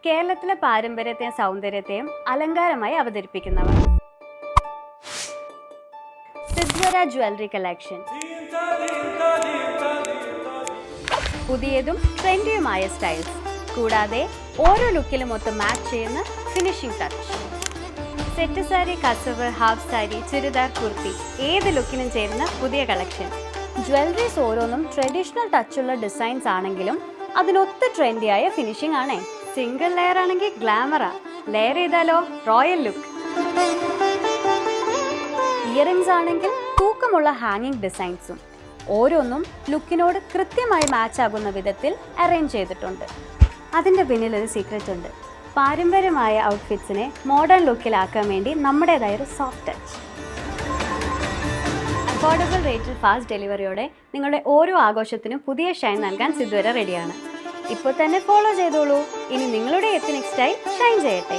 കേരളത്തിലെ പാരമ്പര്യത്തെയും സൗന്ദര്യത്തെയും അലങ്കാരമായി അവതരിപ്പിക്കുന്നവർ. സിദ്വര jewellery collection. പുതിയതും ട്രെൻഡിയുമായ styles, കൂടാതെ ഓരോ ലുക്കിലും ഒത്ത് മാച്ച് ചെയ്യുന്ന ഫിനിഷിംഗ് ടച്ച്. സെറ്റ് സാരി, കസവ്, ഹാഫ് സാരി, ചുരിദാർ, കുർത്തി, ഏത് ലുക്കിനും ചേരുന്ന പുതിയ കളക്ഷൻ. ജ്വല്ലറീസ് ഓരോന്നും ട്രഡീഷണൽ ടച്ചുള്ള ഡിസൈൻസ് ആണെങ്കിലും അതിനൊത്ത് ട്രെൻഡിയായ ഫിനിഷിംഗ് ആണേ. സിംഗിൾ ലെയർ ആണെങ്കിൽ ഗ്ലാമറാ, ലെയർ ചെയ്താലോ റോയൽ ലുക്ക്. ഇയറിംഗ്സ് ആണെങ്കിൽ തൂക്കമുള്ള ഹാങ്ങിങ് ഡിസൈൻസും ഓരോന്നും ലുക്കിനോട് കൃത്യമായി മാച്ച് ആകുന്ന വിധത്തിൽ അറേഞ്ച് ചെയ്തിട്ടുണ്ട്. അതിൻ്റെ പിന്നിലൊരു സീക്രറ്റ് ഉണ്ട്. പാരമ്പര്യമായ ഔട്ട്ഫിറ്റ്സിനെ മോഡേൺ ലുക്കിലാക്കാൻ വേണ്ടി നമ്മുടേതായൊരു സോഫ്റ്റ് ടച്ച്. അഫോർഡബിൾ റേറ്റിൽ ഫാസ്റ്റ് ഡെലിവറിയോടെ നിങ്ങളുടെ ഓരോ ആഘോഷത്തിനും പുതിയ ഷൈൻ നൽകാൻ സിദ്വര റെഡിയാണ്. ഇപ്പോൾ തന്നെ ഫോളോ ചെയ്തോളൂ. ഇനി നിങ്ങളുടെ എത്നിക് സ്റ്റൈൽ ഷൈൻ ചെയ്യട്ടെ.